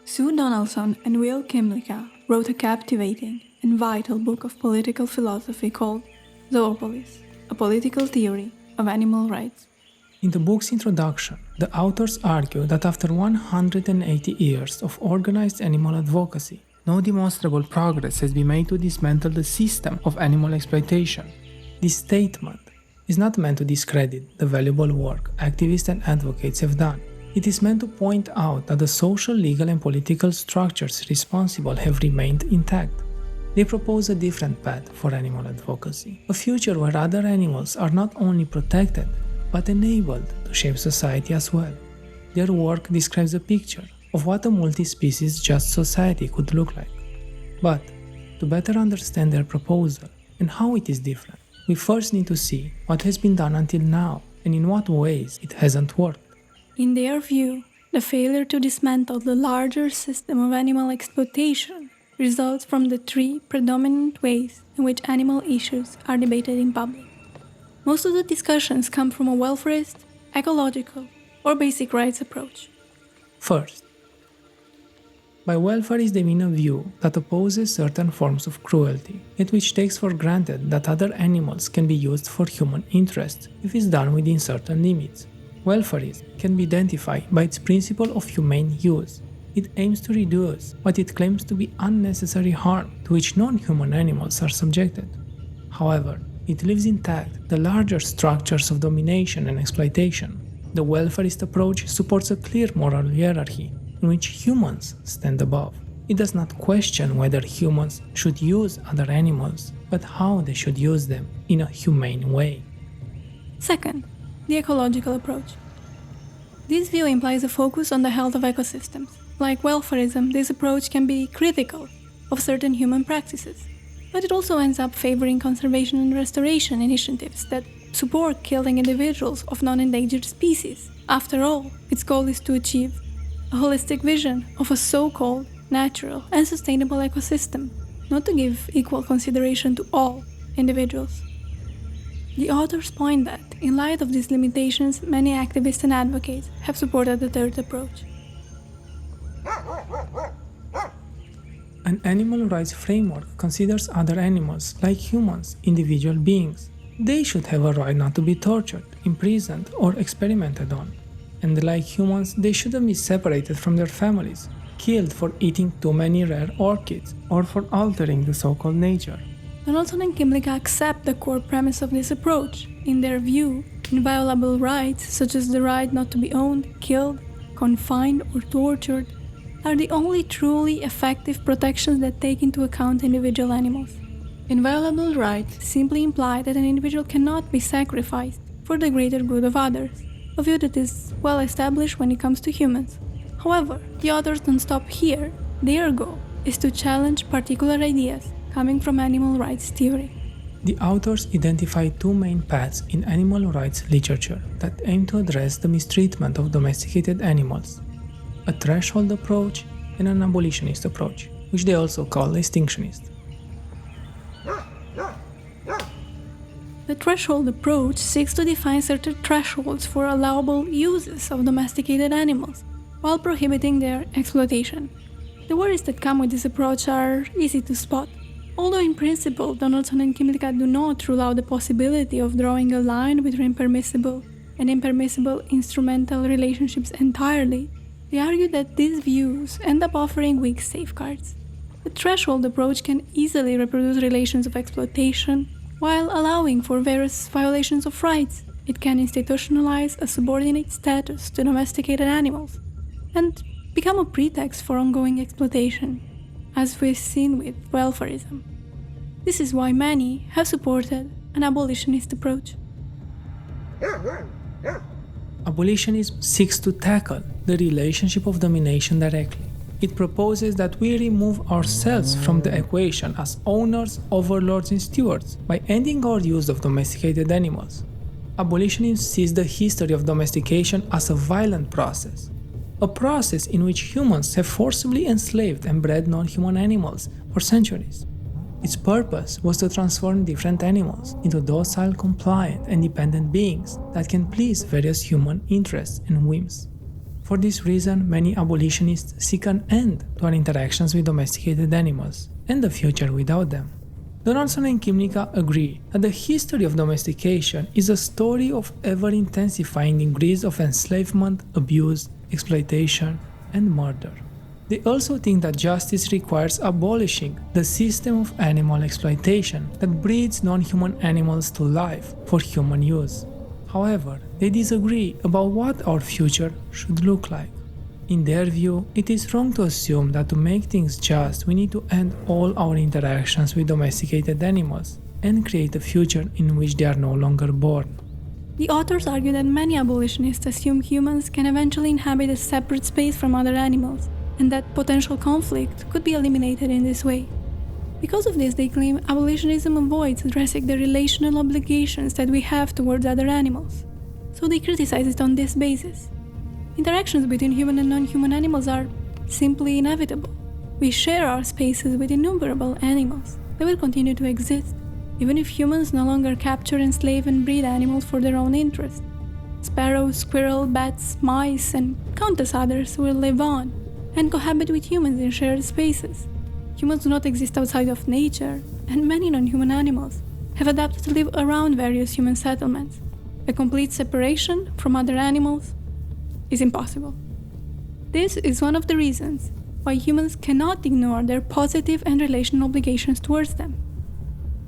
Sue Donaldson and Will Kymlicka wrote a captivating and vital book of political philosophy called Zoopolis, a political theory of animal rights. In the book's introduction, the authors argue that after 180 years of organized animal advocacy, no demonstrable progress has been made to dismantle the system of animal exploitation. This statement is not meant to discredit the valuable work activists and advocates have done. It is meant to point out that the social, legal and political structures responsible have remained intact. They propose a different path for animal advocacy, a future where other animals are not only protected, but enabled to shape society as well. Their work describes a picture of what a multi-species just society could look like. But, to better understand their proposal and how it is different, we first need to see what has been done until now and in what ways it hasn't worked. In their view, the failure to dismantle the larger system of animal exploitation results from the three predominant ways in which animal issues are debated in public. Most of the discussions come from a welfarist, ecological, or basic rights approach. First, by welfarist they mean a view that opposes certain forms of cruelty, yet which takes for granted that other animals can be used for human interests if it's done within certain limits. Welfarism can be identified by its principle of humane use. It aims to reduce what it claims to be unnecessary harm to which non-human animals are subjected. However, it leaves intact the larger structures of domination and exploitation. The welfarist approach supports a clear moral hierarchy in which humans stand above. It does not question whether humans should use other animals, but how they should use them in a humane way. Second, the ecological approach. This view implies a focus on the health of ecosystems. Like welfarism, this approach can be critical of certain human practices, but it also ends up favoring conservation and restoration initiatives that support killing individuals of non-endangered species. After all, its goal is to achieve a holistic vision of a so-called natural and sustainable ecosystem, not to give equal consideration to all individuals. The authors point that, in light of these limitations, many activists and advocates have supported the third approach. An animal rights framework considers other animals, like humans, individual beings. They should have a right not to be tortured, imprisoned, or experimented on. And like humans, they shouldn't be separated from their families, killed for eating too many rare orchids, or for altering the so-called nature. Donaldson and Kymlicka accept the core premise of this approach. In their view, inviolable rights, such as the right not to be owned, killed, confined, or tortured, are the only truly effective protections that take into account individual animals. Inviolable rights simply imply that an individual cannot be sacrificed for the greater good of others, a view that is well established when it comes to humans. However, the authors don't stop here. Their goal is to challenge particular ideas coming from animal rights theory. The authors identify two main paths in animal rights literature that aim to address the mistreatment of domesticated animals: a threshold approach and an abolitionist approach, which they also call extinctionist. The threshold approach seeks to define certain thresholds for allowable uses of domesticated animals, while prohibiting their exploitation. The worries that come with this approach are easy to spot. Although in principle, Donaldson and Kymlicka do not rule out the possibility of drawing a line between permissible and impermissible instrumental relationships entirely, they argue that these views end up offering weak safeguards. The threshold approach can easily reproduce relations of exploitation, while allowing for various violations of rights. It can institutionalize a subordinate status to domesticated animals, and become a pretext for ongoing exploitation, as we've seen with welfarism. This is why many have supported an abolitionist approach. Abolitionism seeks to tackle the relationship of domination directly. It proposes that we remove ourselves from the equation as owners, overlords, and stewards by ending our use of domesticated animals. Abolitionism sees the history of domestication as a violent process. a process in which humans have forcibly enslaved and bred non-human animals for centuries. Its purpose was to transform different animals into docile, compliant, and dependent beings that can please various human interests and whims. For this reason, many abolitionists seek an end to our interactions with domesticated animals and a future without them. Donaldson and Kymlicka agree that the history of domestication is a story of ever-intensifying degrees of enslavement, abuse, exploitation, and murder. They also think that justice requires abolishing the system of animal exploitation that breeds non-human animals to life for human use. However, they disagree about what our future should look like. In their view, it is wrong to assume that to make things just, we need to end all our interactions with domesticated animals and create a future in which they are no longer born. The authors argue that many abolitionists assume humans can eventually inhabit a separate space from other animals, and that potential conflict could be eliminated in this way. Because of this, they claim abolitionism avoids addressing the relational obligations that we have towards other animals, so they criticize it on this basis. Interactions between human and non-human animals are simply inevitable. We share our spaces with innumerable animals that will continue to exist, even if humans no longer capture, enslave, and breed animals for their own interest. Sparrows, squirrels, bats, mice, and countless others will live on and cohabit with humans in shared spaces. Humans do not exist outside of nature, and many non-human animals have adapted to live around various human settlements. A complete separation from other animals is impossible. This is one of the reasons why humans cannot ignore their positive and relational obligations towards them.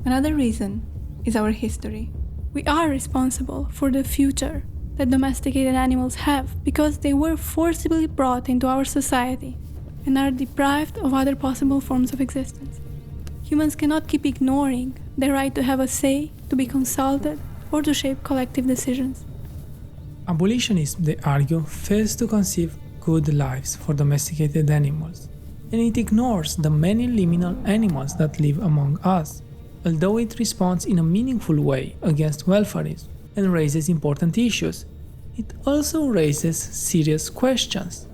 Another reason is our history. We are responsible for the future that domesticated animals have because they were forcibly brought into our society and are deprived of other possible forms of existence. Humans cannot keep ignoring their right to have a say, to be consulted, or to shape collective decisions. Abolitionism, they argue, fails to conceive good lives for domesticated animals, and it ignores the many liminal animals that live among us, although it responds in a meaningful way against welfarism and raises important issues. It also raises serious questions.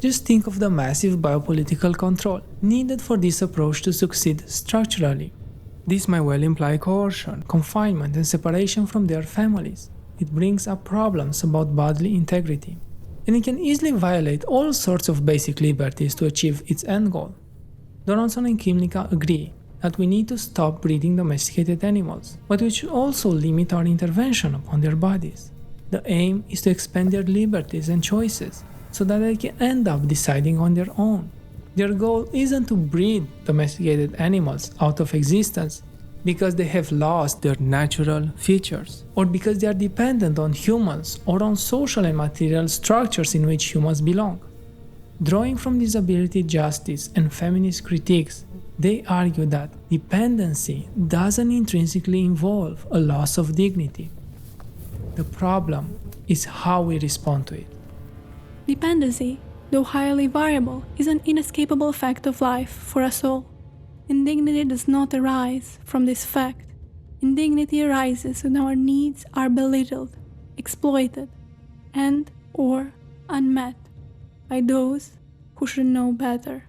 Just think of the massive biopolitical control needed for this approach to succeed structurally. This may well imply coercion, confinement, and separation from their families. It brings up problems about bodily integrity, and it can easily violate all sorts of basic liberties to achieve its end goal. Donaldson and Kymlicka agree that we need to stop breeding domesticated animals, but we should also limit our intervention upon their bodies. The aim is to expand their liberties and choices, so that they can end up deciding on their own. Their goal isn't to breed domesticated animals out of existence because they have lost their natural features, or because they are dependent on humans or on social and material structures in which humans belong. Drawing from disability justice and feminist critiques, they argue that dependency doesn't intrinsically involve a loss of dignity. The problem is how we respond to it. Dependency, though highly variable, is an inescapable fact of life for us all. Indignity does not arise from this fact. Indignity arises when our needs are belittled, exploited, and/or unmet by those who should know better.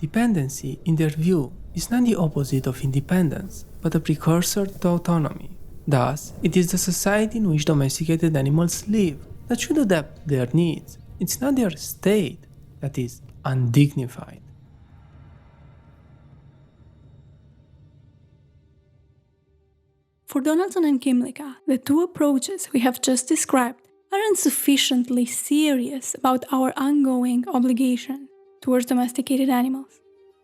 Dependency, in their view, is not the opposite of independence, but a precursor to autonomy. Thus, it is the society in which domesticated animals live that should adapt their needs. It's not their state that is undignified. For Donaldson and Kymlicka, the two approaches we have just described aren't sufficiently serious about our ongoing obligation towards domesticated animals.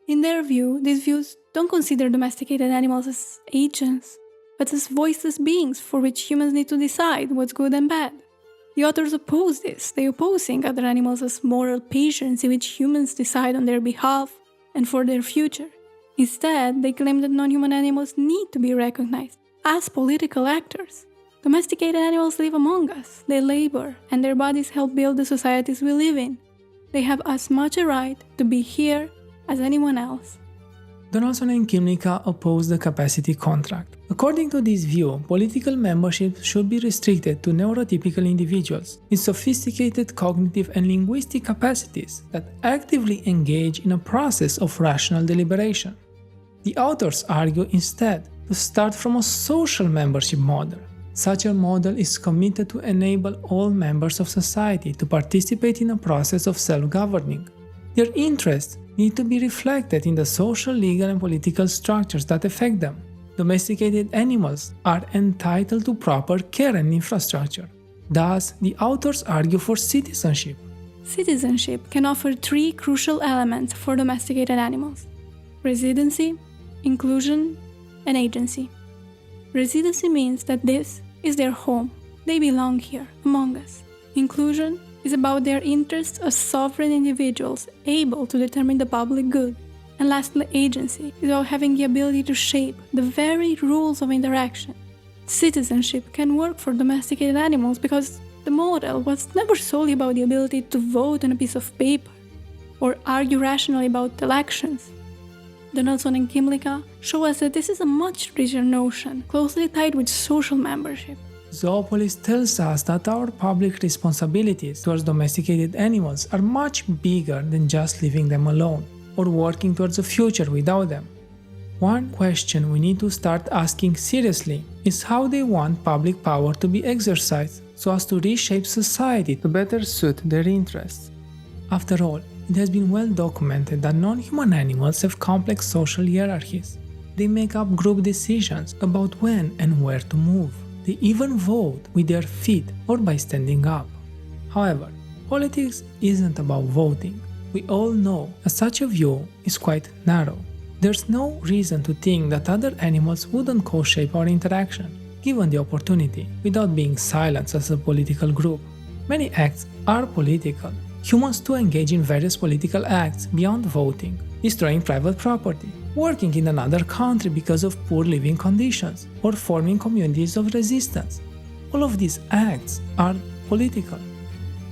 In their view, these views don't consider domesticated animals as agents, but as voiceless beings for which humans need to decide what's good and bad. The authors oppose this. They oppose seeing other animals as moral patients in which humans decide on their behalf and for their future. Instead, they claim that non-human animals need to be recognized as political actors. Domesticated animals live among us, they labor, and their bodies help build the societies we live in. They have as much a right to be here as anyone else. Donaldson and Kymlicka oppose the capacity contract. According to this view, political membership should be restricted to neurotypical individuals with sophisticated cognitive and linguistic capacities that actively engage in a process of rational deliberation. The authors argue instead to start from a social membership model. Such a model is committed to enable all members of society to participate in a process of self-governing. Their interests need to be reflected in the social, legal, and political structures that affect them. Domesticated animals are entitled to proper care and infrastructure. Thus, the authors argue for citizenship. Citizenship can offer three crucial elements for domesticated animals: residency, inclusion, and agency. Residency means that this is their home. They belong here, among us. Inclusion is about their interests as sovereign individuals able to determine the public good. And lastly, agency is about having the ability to shape the very rules of interaction. Citizenship can work for domesticated animals because the model was never solely about the ability to vote on a piece of paper or argue rationally about elections. Donaldson and Kymlicka show us that this is a much richer notion, closely tied with social membership. Zoopolis tells us that our public responsibilities towards domesticated animals are much bigger than just leaving them alone or working towards a future without them. One question we need to start asking seriously is how they want public power to be exercised so as to reshape society to better suit their interests. After all, it has been well documented that non-human animals have complex social hierarchies. They make up group decisions about when and where to move. They even vote with their feet or by standing up. However, politics isn't about voting. We all know that such a view is quite narrow. There's no reason to think that other animals wouldn't co-shape our interaction, given the opportunity, without being silenced as a political group. Many acts are political. Humans too engage in various political acts beyond voting, destroying private property, working in another country because of poor living conditions, or forming communities of resistance. All of these acts are political.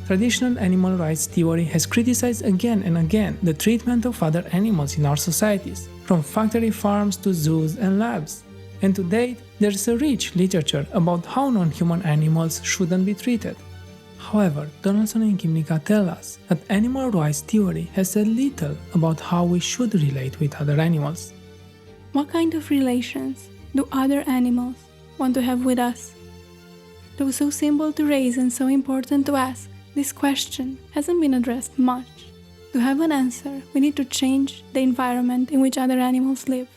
Traditional animal rights theory has criticized again and again the treatment of other animals in our societies, from factory farms to zoos and labs. And to date, there is a rich literature about how non-human animals shouldn't be treated. However, Donaldson and Kymlicka tell us that animal rights theory has said little about how we should relate with other animals. What kind of relations do other animals want to have with us? Though so simple to raise and so important to ask, this question hasn't been addressed much. To have an answer, we need to change the environment in which other animals live.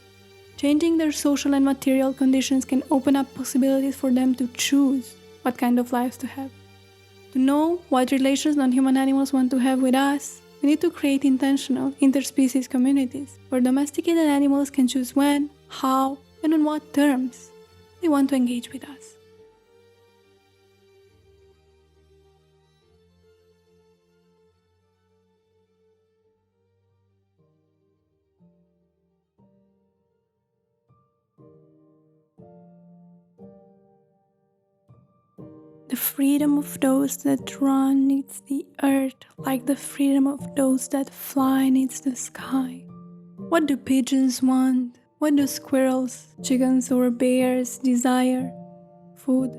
Changing their social and material conditions can open up possibilities for them to choose what kind of lives to have. To know what relations non-human animals want to have with us, we need to create intentional interspecies communities where domesticated animals can choose when, how, and on what terms they want to engage with us. The freedom of those that run needs the earth, like the freedom of those that fly needs the sky. What do pigeons want? What do squirrels, chickens, or bears desire? Food,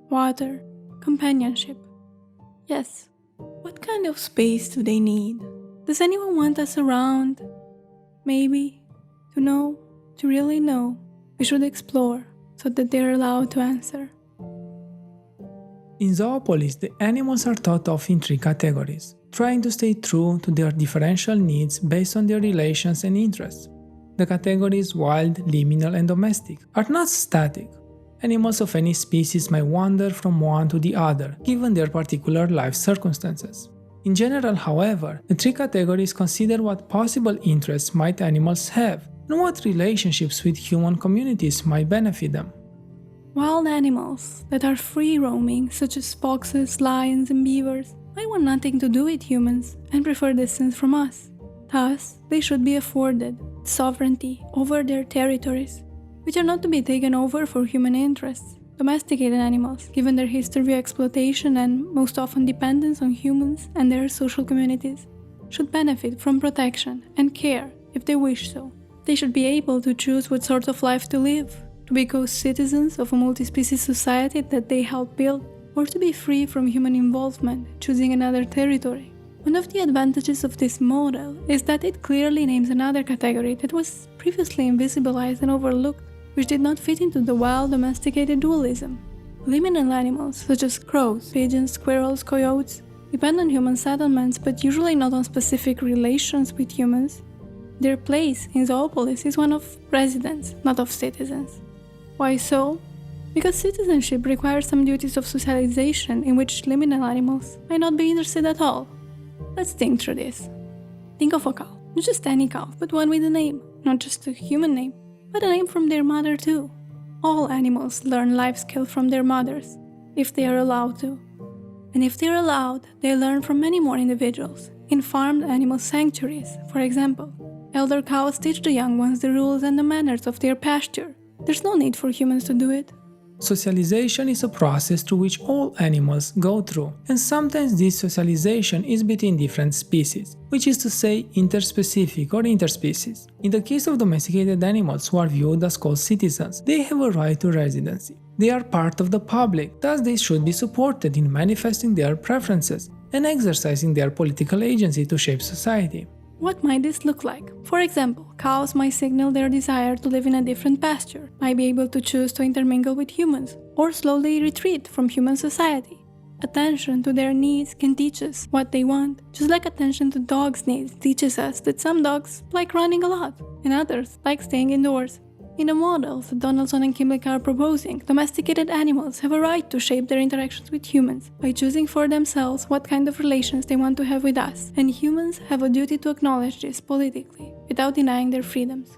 water, companionship. Yes, what kind of space do they need? Does anyone want us around? Maybe, to know, to really know, we should explore so that they're allowed to answer. In Zoopolis, the animals are thought of in three categories, trying to stay true to their differential needs based on their relations and interests. The categories wild, liminal, and domestic are not static. Animals of any species may wander from one to the other, given their particular life circumstances. In general, however, the three categories consider what possible interests might animals have and what relationships with human communities might benefit them. Wild animals that are free-roaming, such as foxes, lions, and beavers, might want nothing to do with humans and prefer distance from us. Thus, they should be afforded sovereignty over their territories, which are not to be taken over for human interests. Domesticated animals, given their history of exploitation and most often dependence on humans and their social communities, should benefit from protection and care if they wish so. They should be able to choose what sort of life to live, to be co-citizens of a multi-species society that they help build, or to be free from human involvement, choosing another territory. One of the advantages of this model is that it clearly names another category that was previously invisibilized and overlooked, which did not fit into the wild domesticated dualism. Liminal animals such as crows, pigeons, squirrels, coyotes depend on human settlements but usually not on specific relations with humans. Their place in Zoopolis is one of residents, not of citizens. Why so? Because citizenship requires some duties of socialization in which liminal animals might not be interested at all. Let's think through this. Think of a cow, not just any cow, but one with a name, not just a human name, but a name from their mother too. All animals learn life skills from their mothers, if they are allowed to. And if they are allowed, they learn from many more individuals. In farmed animal sanctuaries, for example, elder cows teach the young ones the rules and the manners of their pasture. There's no need for humans to do it. Socialization is a process through which all animals go through, and sometimes this socialization is between different species, which is to say interspecific or interspecies. In the case of domesticated animals who are viewed as co-citizens, they have a right to residency. They are part of the public, thus they should be supported in manifesting their preferences and exercising their political agency to shape society. What might this look like? For example, cows might signal their desire to live in a different pasture, might be able to choose to intermingle with humans, or slowly retreat from human society. Attention to their needs can teach us what they want, just like attention to dogs' needs teaches us that some dogs like running a lot, and others like staying indoors. In the models that Donaldson and Kymlicka are proposing, domesticated animals have a right to shape their interactions with humans by choosing for themselves what kind of relations they want to have with us, and humans have a duty to acknowledge this politically, without denying their freedoms.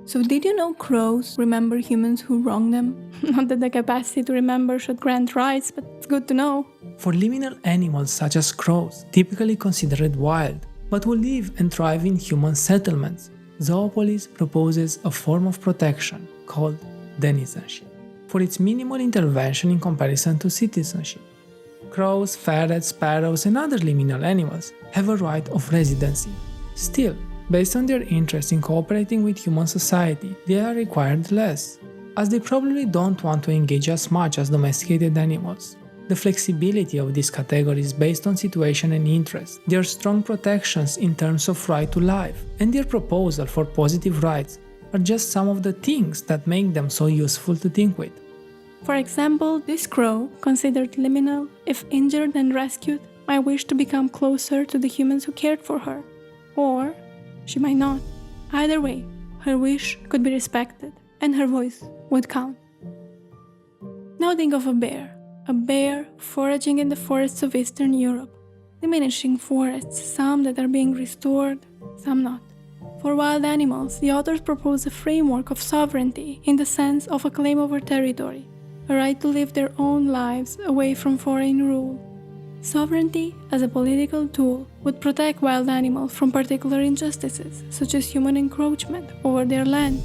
So did you know crows remember humans who wrong them? Not that the capacity to remember should grant rights, but it's good to know. For liminal animals such as crows, typically considered wild, but who live and thrive in human settlements, Zoopolis proposes a form of protection called denizenship, for its minimal intervention in comparison to citizenship. Crows, ferrets, sparrows, and other liminal animals have a right of residency. Still, based on their interest in cooperating with human society, they are required less, as they probably don't want to engage as much as domesticated animals. The flexibility of these categories based on situation and interest, their strong protections in terms of right to life, and their proposal for positive rights are just some of the things that make them so useful to think with. For example, this crow, considered liminal, if injured and rescued, might wish to become closer to the humans who cared for her. Or she might not. Either way, her wish could be respected, and her voice would count. Now think of a bear. A bear foraging in the forests of Eastern Europe, diminishing forests, some that are being restored, some not. For wild animals, the authors propose a framework of sovereignty in the sense of a claim over territory, a right to live their own lives away from foreign rule. Sovereignty, as a political tool, would protect wild animals from particular injustices, such as human encroachment over their lands.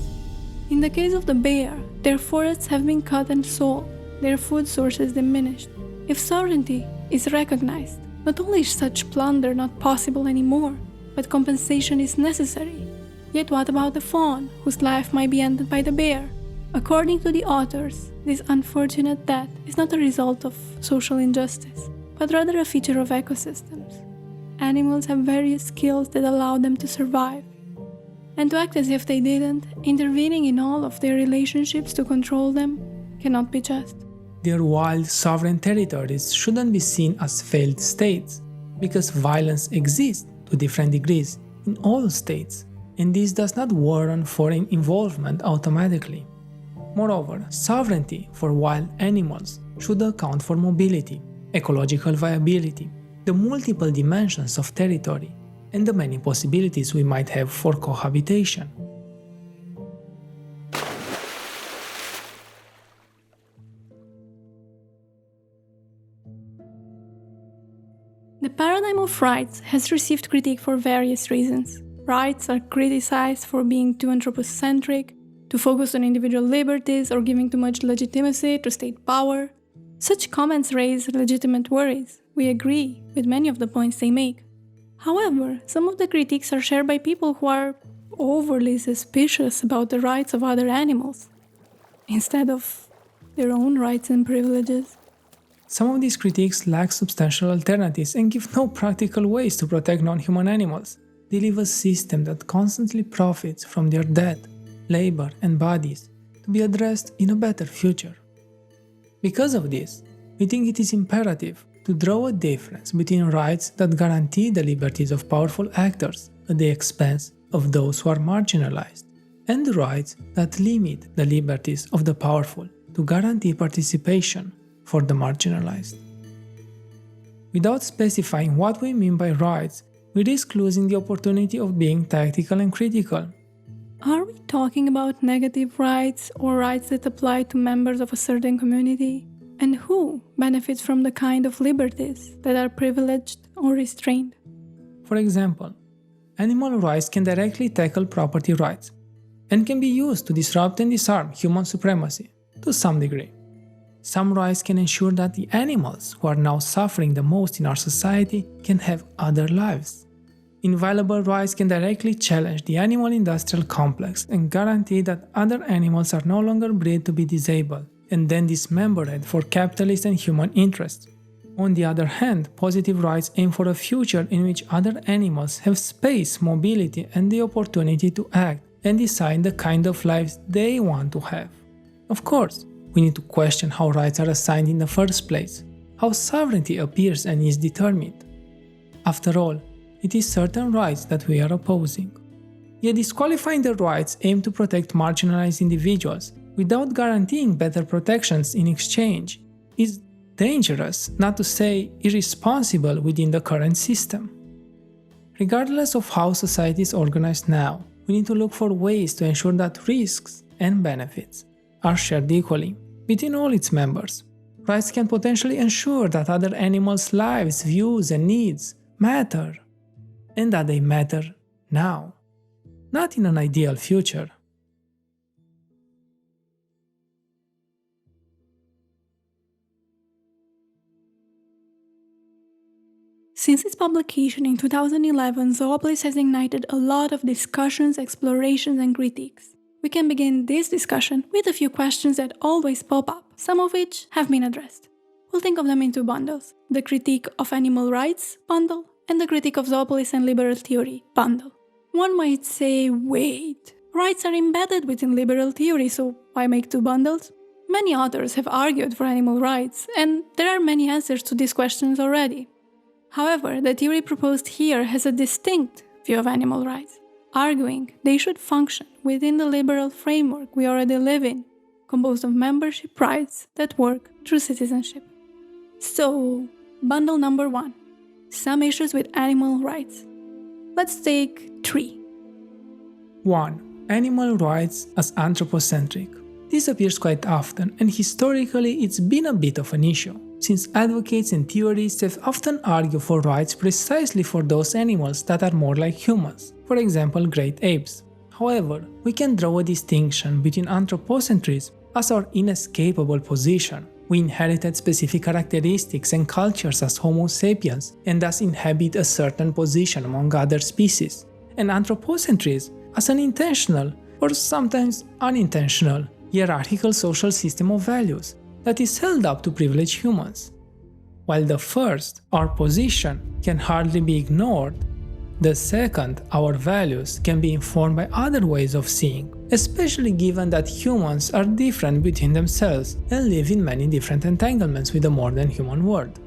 In the case of the bear, their forests have been cut and sold, their food sources diminished. If sovereignty is recognized, not only is such plunder not possible anymore, but compensation is necessary. Yet what about the fawn, whose life might be ended by the bear? According to the authors, this unfortunate death is not a result of social injustice, but rather a feature of ecosystems. Animals have various skills that allow them to survive. And to act as if they didn't, intervening in all of their relationships to control them, cannot be just. Their wild, sovereign territories shouldn't be seen as failed states, because violence exists to different degrees in all states, and this does not warrant foreign involvement automatically. Moreover, sovereignty for wild animals should account for mobility, ecological viability, the multiple dimensions of territory, and the many possibilities we might have for cohabitation. The paradigm of rights has received critique for various reasons. Rights are criticized for being too anthropocentric, to focus on individual liberties, or giving too much legitimacy to state power. Such comments raise legitimate worries. We agree with many of the points they make. However, some of the critiques are shared by people who are overly suspicious about the rights of other animals, instead of their own rights and privileges. Some of these critiques lack substantial alternatives and give no practical ways to protect non-human animals. They live a system that constantly profits from their death, labor, and bodies to be addressed in a better future. Because of this, we think it is imperative to draw a difference between rights that guarantee the liberties of powerful actors at the expense of those who are marginalized, and the rights that limit the liberties of the powerful to guarantee participation for the marginalized. Without specifying what we mean by rights, we risk losing the opportunity of being tactical and critical. Are we talking about negative rights or rights that apply to members of a certain community? And who benefits from the kind of liberties that are privileged or restrained? For example, animal rights can directly tackle property rights and can be used to disrupt and disarm human supremacy to some degree. Some rights can ensure that the animals who are now suffering the most in our society can have other lives. Inviolable rights can directly challenge the animal industrial complex and guarantee that other animals are no longer bred to be disabled and then dismembered for capitalist and human interests. On the other hand, positive rights aim for a future in which other animals have space, mobility, and the opportunity to act and decide the kind of lives they want to have. Of course, we need to question how rights are assigned in the first place, how sovereignty appears and is determined. After all, it is certain rights that we are opposing. Yet disqualifying the rights aimed to protect marginalized individuals without guaranteeing better protections in exchange is dangerous, not to say irresponsible within the current system. Regardless of how society is organized now, we need to look for ways to ensure that risks and benefits are shared equally between all its members. Rights can potentially ensure that other animals' lives, views, and needs matter, and that they matter now, not in an ideal future. Since its publication in 2011, Zoopolis has ignited a lot of discussions, explorations, and critiques. We can begin this discussion with a few questions that always pop up, some of which have been addressed. We'll think of them in two bundles: the critique of animal rights bundle and the critique of Zoopolis and liberal theory bundle. One might say, wait, rights are embedded within liberal theory, so why make two bundles? Many authors have argued for animal rights, and there are many answers to these questions already. However, the theory proposed here has a distinct view of animal rights, arguing they should function within the liberal framework we already live in, composed of membership rights that work through citizenship. So, bundle number 1. Some issues with animal rights. Let's take 3. 1. Animal rights as anthropocentric. This appears quite often, and historically it's been a bit of an issue, since advocates and theorists have often argued for rights precisely for those animals that are more like humans, for example great apes. However, we can draw a distinction between anthropocentrism as our inescapable position. We inherited specific characteristics and cultures as Homo sapiens and thus inhabit a certain position among other species, and anthropocentrism as an intentional, or sometimes unintentional, hierarchical social system of values that is held up to privileged humans. While the first, our position, can hardly be ignored, the second, our values, can be informed by other ways of seeing, especially given that humans are different between themselves and live in many different entanglements with the more than human world.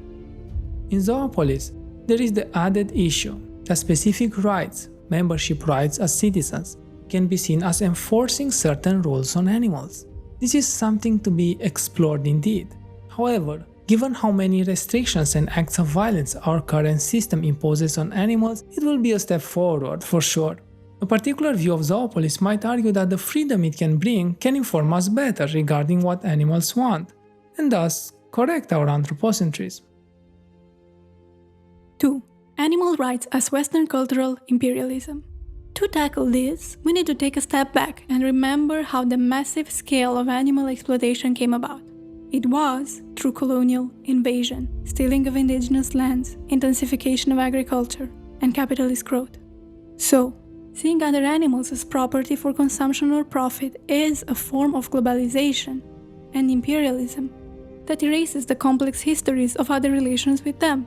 In Zoopolis, there is the added issue that specific rights, membership rights as citizens, can be seen as enforcing certain rules on animals. This is something to be explored indeed. However, given how many restrictions and acts of violence our current system imposes on animals, it will be a step forward for sure. A particular view of Zoopolis might argue that the freedom it can bring can inform us better regarding what animals want, and thus correct our anthropocentrism. 2. Animal rights as Western cultural imperialism. To tackle this, we need to take a step back and remember how the massive scale of animal exploitation came about. It was through colonial invasion, stealing of indigenous lands, intensification of agriculture, and capitalist growth. So, Seeing other animals as property for consumption or profit is a form of globalization and imperialism that erases the complex histories of other relations with them.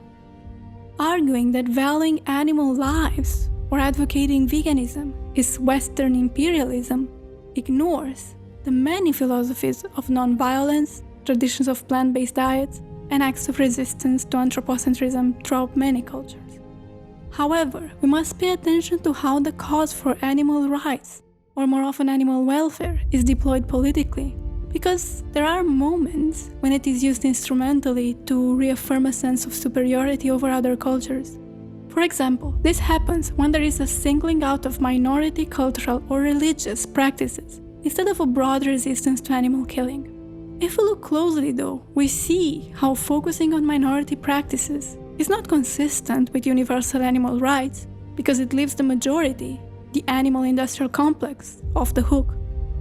Arguing that valuing animal lives or advocating veganism is Western imperialism ignores the many philosophies of nonviolence, traditions of plant-based diets, and acts of resistance to anthropocentrism throughout many cultures. However, we must pay attention to how the cause for animal rights, or more often animal welfare, is deployed politically, because there are moments when it is used instrumentally to reaffirm a sense of superiority over other cultures. For example, this happens when there is a singling out of minority cultural or religious practices instead of a broad resistance to animal killing. If we look closely though, we see how focusing on minority practices is not consistent with universal animal rights because it leaves the majority, the animal industrial complex, off the hook.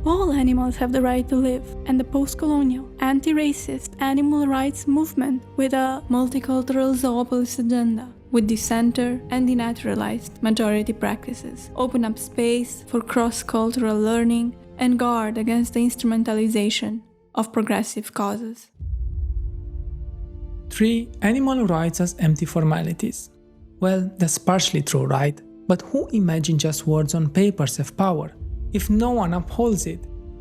All animals have the right to live, and the post-colonial, anti-racist animal rights movement with a multicultural zoopolis agenda would decenter and denaturalized majority practices, open up space for cross-cultural learning, and guard against the instrumentalization of progressive causes. 3. Animal rights as empty formalities. Well, that's partially true, right? But who imagines just words on papers have power if no one upholds it?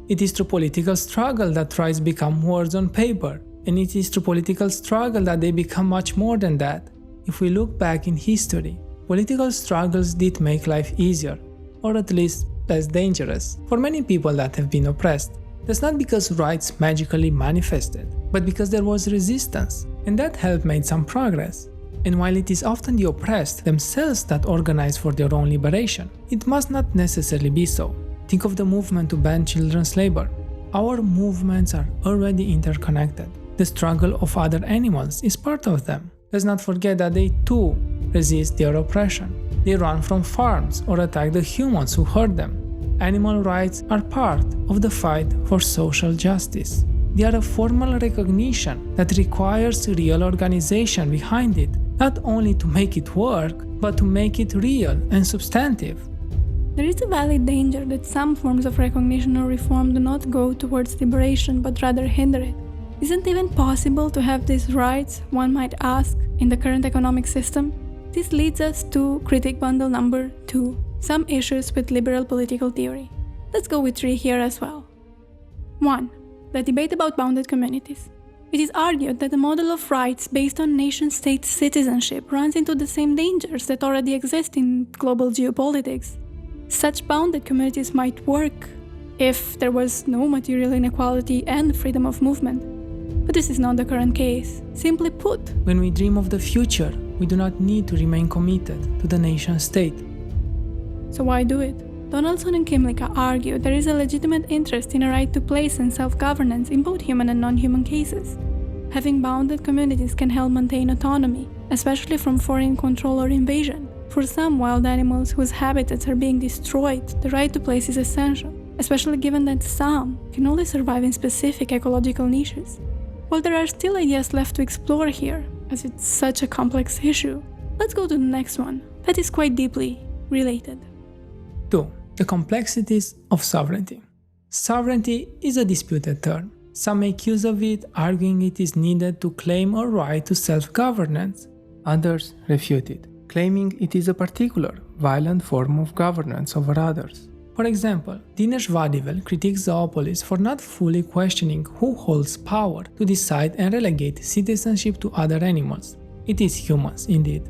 It is through political struggle that rights become words on paper, and it is through political struggle that they become much more than that. If we look back in history, political struggles did make life easier, or at least less dangerous, for many people that have been oppressed. That's not because rights magically manifested, but because there was resistance, and that helped make some progress. And while it is often the oppressed themselves that organize for their own liberation, it must not necessarily be so. Think of the movement to ban children's labor. Our movements are already interconnected. The struggle of other animals is part of them. Let's not forget that they too resist their oppression. They run from farms or attack the humans who hurt them. Animal rights are part of the fight for social justice. They are a formal recognition that requires real organization behind it, not only to make it work, but to make it real and substantive. There is a valid danger that some forms of recognition or reform do not go towards liberation but rather hinder it. Isn't it even possible to have these rights, one might ask, in the current economic system? This leads us to critic bundle number 2, some issues with liberal political theory. Let's go with 3 here as well. 1. The debate about bounded communities. It is argued that the model of rights based on nation-state citizenship runs into the same dangers that already exist in global geopolitics. Such bounded communities might work if there was no material inequality and freedom of movement. But this is not the current case. Simply put, when we dream of the future, we do not need to remain committed to the nation-state. So why do it? Donaldson and Kymlicka argue there is a legitimate interest in a right to place and self-governance in both human and non-human cases. Having bounded communities can help maintain autonomy, especially from foreign control or invasion. For some wild animals whose habitats are being destroyed, the right to place is essential, especially given that some can only survive in specific ecological niches. While there are still ideas left to explore here, as it's such a complex issue, let's go to the next one that is quite deeply related. 2. The complexities of sovereignty. Sovereignty is a disputed term. Some make use of it, arguing it is needed to claim a right to self-governance. Others refute it, claiming it is a particular, violent form of governance over others. For example, Dinesh Vadivel critiques Zoopolis for not fully questioning who holds power to decide and relegate citizenship to other animals. It is humans, indeed.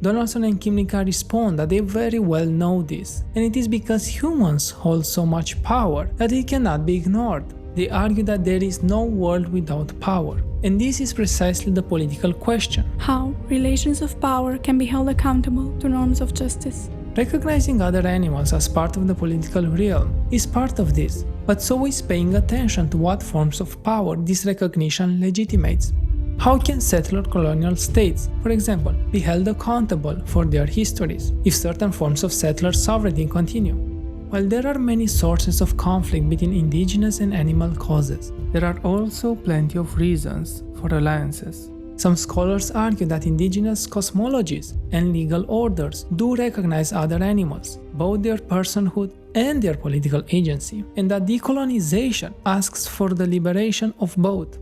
Donaldson and Kymlicka respond that they very well know this, and it is because humans hold so much power that it cannot be ignored. They argue that there is no world without power, and this is precisely the political question. How relations of power can be held accountable to norms of justice. Recognizing other animals as part of the political realm is part of this, but so is paying attention to what forms of power this recognition legitimates. How can settler colonial states, for example, be held accountable for their histories if certain forms of settler sovereignty continue? While there are many sources of conflict between indigenous and animal causes, there are also plenty of reasons for alliances. Some scholars argue that indigenous cosmologies and legal orders do recognize other animals, both their personhood and their political agency, and that decolonization asks for the liberation of both.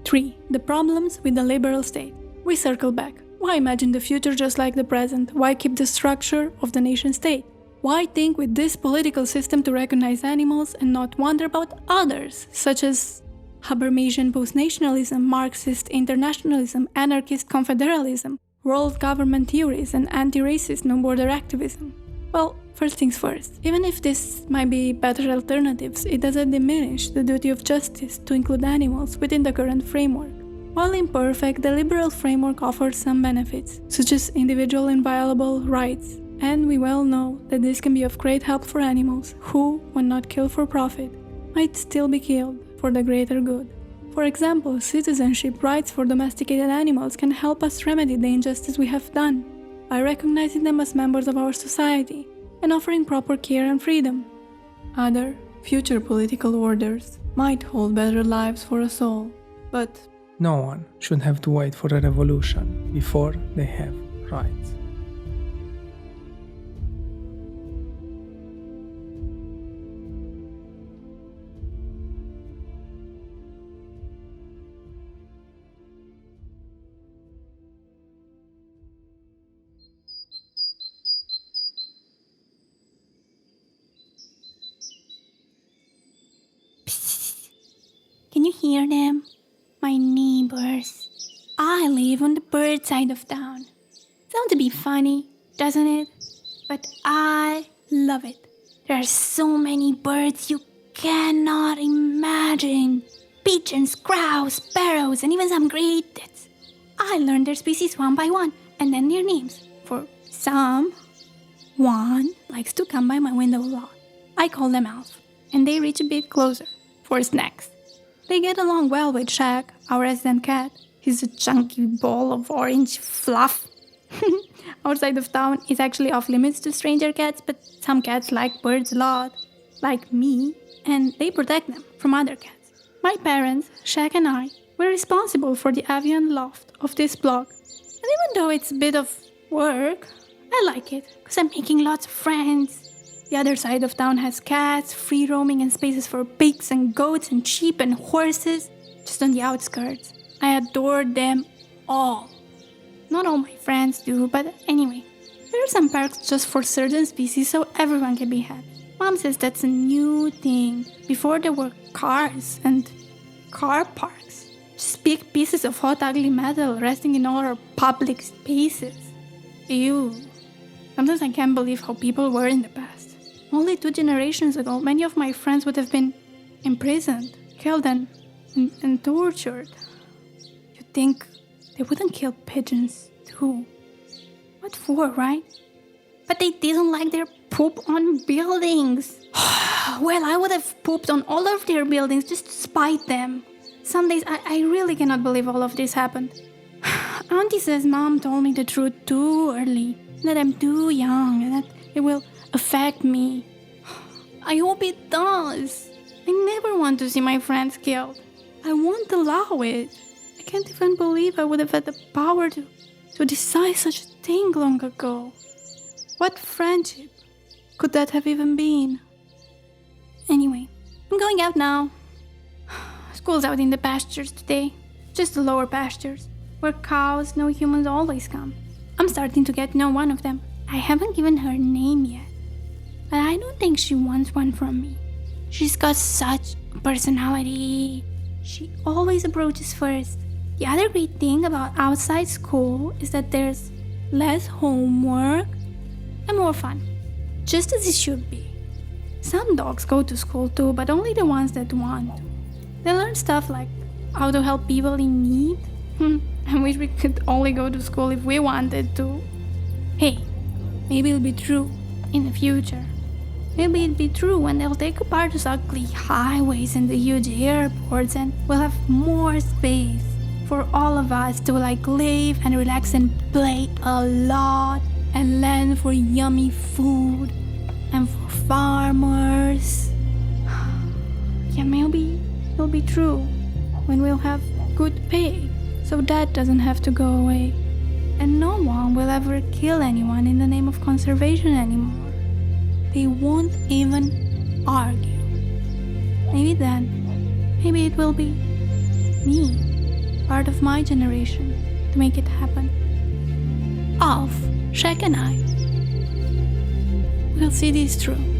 3. The problems with the liberal state. We circle back. Why imagine the future just like the present? Why keep the structure of the nation state? Why think with this political system to recognize animals and not wonder about others, such as Habermasian post-nationalism, Marxist internationalism, anarchist confederalism, world government theories, and anti-racist no-border activism? Well, first things first. Even if this might be better alternatives, it doesn't diminish the duty of justice to include animals within the current framework. While imperfect, the liberal framework offers some benefits, such as individual inviolable rights, and we well know that this can be of great help for animals who, when not killed for profit, might still be killed for the greater good. For example, citizenship rights for domesticated animals can help us remedy the injustice we have done by recognizing them as members of our society and offering proper care and freedom. Other, future political orders might hold better lives for us all, but no one should have to wait for a revolution before they have rights. Can you hear them? My neighbors. I live on the bird side of town. Sounds a bit funny, doesn't it? But I love it. There are so many birds you cannot imagine. Pigeons, crows, sparrows, and even some great-tits. I learned their species one by one, and then their names. For some, one likes to come by my window a lot. I call them Alf, and they reach a bit closer for snacks. They get along well with Shaq, our resident cat. He's a chunky ball of orange fluff. Our side of town is actually off limits to stranger cats, but some cats like birds a lot, like me, and they protect them from other cats. My parents, Shaq and I, were responsible for the avian loft of this block. And even though it's a bit of work, I like it, because I'm making lots of friends. The other side of town has cats, free roaming, and spaces for pigs and goats and sheep and horses, just on the outskirts. I adore them all. Not all my friends do, but anyway. There are some parks just for certain species so everyone can be happy. Mom says that's a new thing. Before there were cars and car parks. Just big pieces of hot ugly metal resting in all our public spaces. Ew. Sometimes I can't believe how people were in the past. Only 2 generations ago, many of my friends would have been imprisoned, killed, and tortured. You'd think they wouldn't kill pigeons, too. What for, right? But they didn't like their poop on buildings. Well, I would have pooped on all of their buildings just to spite them. Some days, I really cannot believe all of this happened. Auntie says Mom told me the truth too early, that I'm too young, and that it will affect me. I hope it does. I never want to see my friends killed. I won't allow it. I can't even believe I would have had the power to decide such a thing long ago. What friendship could that have even been? Anyway, I'm going out now. School's out in the pastures today. Just the lower pastures, where cows, no humans always come. I'm starting to get to know one of them. I haven't given her a name yet, but I don't think she wants one from me. She's got such a personality. She always approaches first. The other great thing about outside school is that there's less homework and more fun, just as it should be. Some dogs go to school too, but only the ones that want to. They learn stuff like how to help people in need. I wish we could only go to school if we wanted to. Hey, maybe it'll be true in the future. Maybe it'll be true when they'll take apart those ugly highways and the huge airports, and we'll have more space for all of us to live and relax and play a lot, and land for yummy food and for farmers. Yeah, maybe it'll be true when we'll have good pay, so that doesn't have to go away. And no one will ever kill anyone in the name of conservation anymore. They won't even argue. Maybe then, maybe it will be me, part of my generation, to make it happen. Alf, Shaq and I will see this through.